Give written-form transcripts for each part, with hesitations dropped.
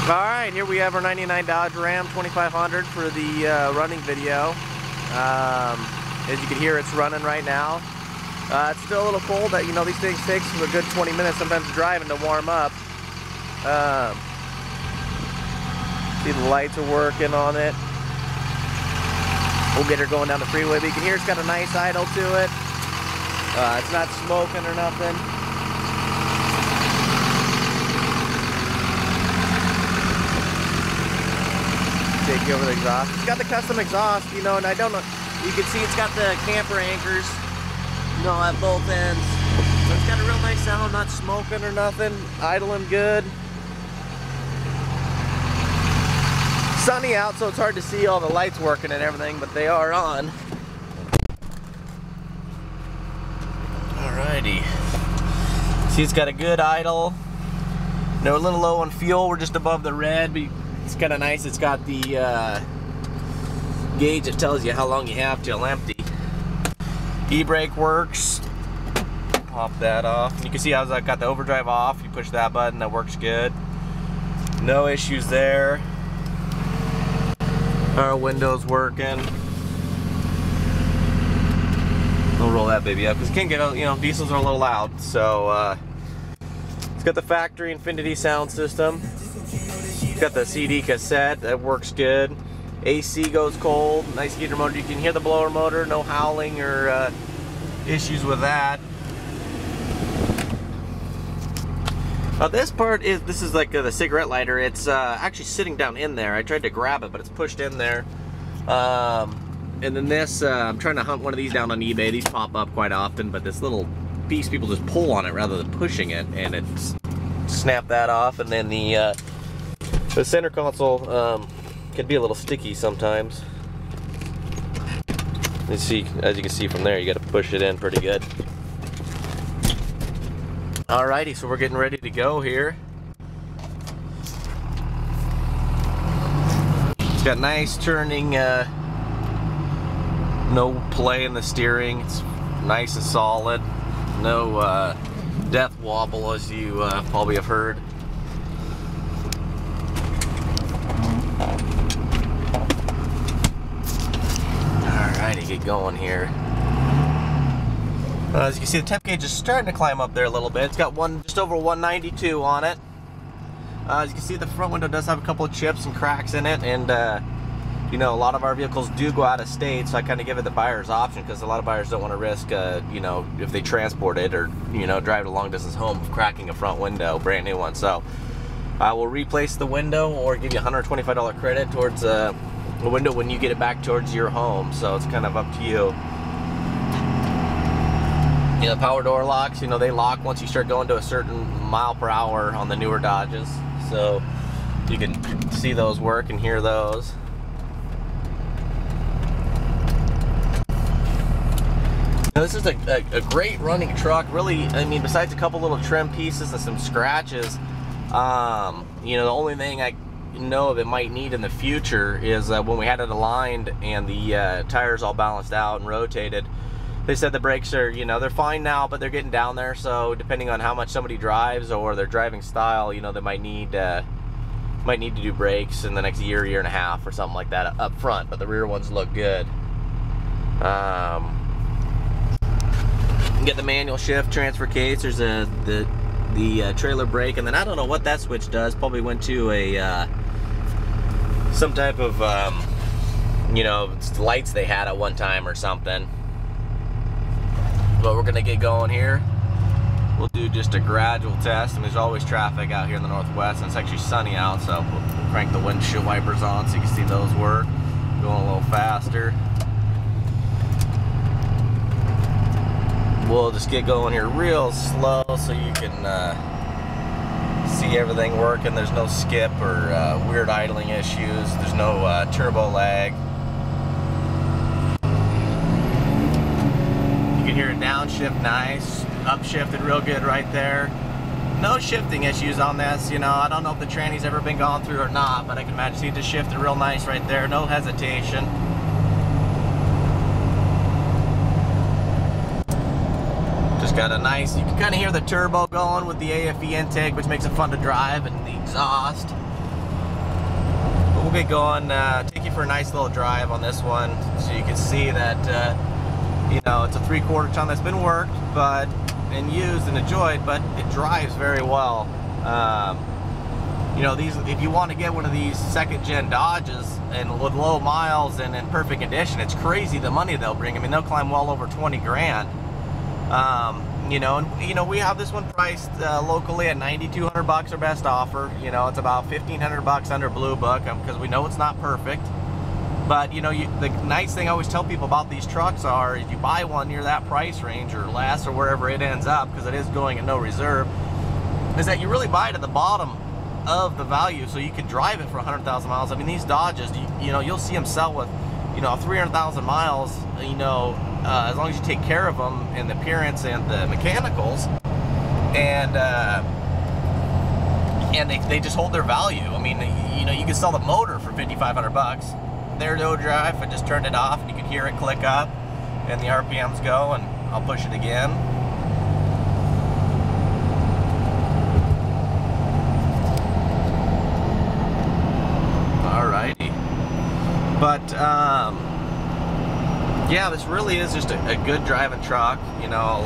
Alright, here we have our 99 Dodge Ram 2500 for the running video. As you can hear, it's running right now. It's still a little cold. These things take a good 20 minutes sometimes driving to warm up. See the lights are working on it. We'll get her going down the freeway, but you can hear it's got a nice idle to it. It's not smoking or nothing. Take you over the exhaust. It's got the custom exhaust, and I don't know. You can see it's got the camper anchors, at both ends. So it's got a real nice sound, not smoking or nothing, idling good. Sunny out, so it's hard to see all the lights working and everything, but they are on. Alrighty. See, it's got a good idle. A little low on fuel. We're just above the red, but it's kind of nice. It's got the gauge that tells you how long you have till empty. E-brake works. Pop that off. And you can see how I've got the overdrive off. You push that button, that works good. No issues there. Our window's working. We'll roll that baby up because it can get, diesels are a little loud. So it's got the factory Infinity sound system. It's got the CD cassette that works good. AC goes cold. Nice heater motor. You can hear the blower motor. No howling or issues with that. This part is like the cigarette lighter. It's actually sitting down in there. I tried to grab it, but it's pushed in there. And then this, I'm trying to hunt one of these down on eBay. These pop up quite often, but this little piece, people just pull on it rather than pushing it, and it's snap that off. And then the center console can be a little sticky sometimes. You see, as you can see from there, you got to push it in pretty good. Alrighty, so we're getting ready to go here. It's got nice turning, no play in the steering. It's nice and solid. No death wobble, as you probably have heard. Alrighty, get going here. As you can see, the temp gauge is starting to climb up there a little bit. It's got just over 192 on it. As you can see, the front window does have a couple of chips and cracks in it, and a lot of our vehicles do go out of state, so I kind of give it the buyer's option because a lot of buyers don't want to risk, if they transport it or drive it a long distance home, cracking a front window, brand new one. So I will replace the window or give you a $125 credit towards the window when you get it back towards your home. So it's kind of up to you. The power door locks, they lock once you start going to a certain mile per hour on the newer Dodges. So you can see those work and hear those. Now, this is a great running truck. Really, besides a couple little trim pieces and some scratches, the only thing I know of it might need in the future is when we had it aligned and the tires all balanced out and rotated. They said the brakes are, they're fine now, but they're getting down there. So depending on how much somebody drives or their driving style, they might need to do brakes in the next year and a half or something like that up front. But the rear ones look good. Get the manual shift transfer case. There's the trailer brake, and then I don't know what that switch does. Probably went to a some type of lights they had at one time or something. But we're gonna get going here. We'll do just a gradual test. There's always traffic out here in the Northwest, and it's actually sunny out, so we'll crank the windshield wipers on so you can see those work. Going a little faster. We'll just get going here real slow so you can see everything working. There's no skip or weird idling issues. There's no turbo lag. You can hear it downshift nice, upshifted real good right there. No shifting issues on this. I don't know if the tranny's ever been gone through or not, but I can imagine it just shifted real nice right there. No hesitation. Just got a nice, you can kind of hear the turbo going with the AFE intake, which makes it fun to drive, and the exhaust. get going, take you for a nice little drive on this one, so you can see that you know, it's a 3/4 ton that's been worked and used and enjoyed, but it drives very well. You know, if you want to get one of these second-gen Dodges and with low miles and in perfect condition, it's crazy the money they'll bring. I mean, they'll climb well over 20 grand. You know, and you know, we have this one priced locally at $9,200, our best offer. You know, it's about $1,500 under Blue Book, because we know it's not perfect. But you know, the nice thing I always tell people about these trucks are, if you buy one near that price range or less, or wherever it ends up, because it is going at no reserve, is that you really buy it at the bottom of the value, so you can drive it for 100,000 miles. I mean, these Dodges, you know, you'll see them sell with, you know, 300,000 miles, you know, as long as you take care of them and the appearance and the mechanicals, and they just hold their value. I mean, you know, you can sell the motor for $5,500. There, no drive. I just turned it off, and you can hear it click up, and the RPMs go, and I'll push it again. Alrighty. But yeah, this really is just a good driving truck. You know,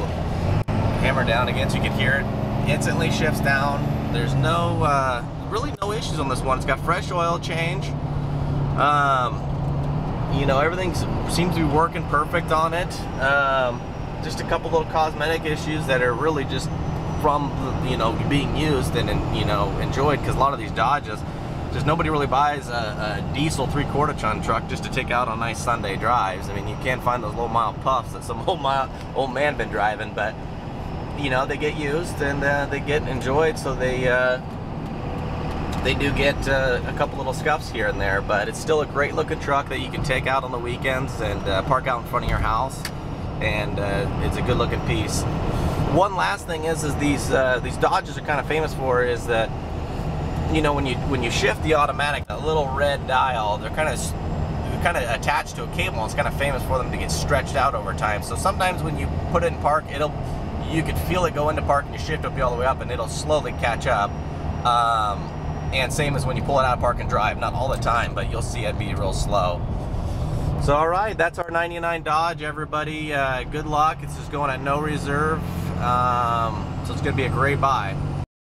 hammer down again so you can hear it. Instantly shifts down. There's no really no issues on this one. It's got fresh oil change. You know, everything seems to be working perfect on it. Just a couple little cosmetic issues that are really just from, you know, being used and you know, enjoyed, because a lot of these Dodges, just nobody really buys a diesel 3/4 ton truck just to take out on nice Sunday drives. I mean, you can't find those low mile puffs that some old man been driving, but you know, they get used and they get enjoyed, so they do get a couple little scuffs here and there, but it's still a great looking truck that you can take out on the weekends and park out in front of your house, and it's a good looking piece. One last thing is these Dodges are kind of famous for is that, you know, when you shift the automatic, that little red dial, they're kind of attached to a cable, and it's kind of famous for them to get stretched out over time. So sometimes when you put it in park, you could feel it go into park, and you shift up all the way up, and it'll slowly catch up. And same as when you pull it out of park and drive, not all the time, but you'll see it be real slow. So alright, that's our 99 Dodge, everybody. Good luck. It's just going at no reserve. So it's going to be a great buy.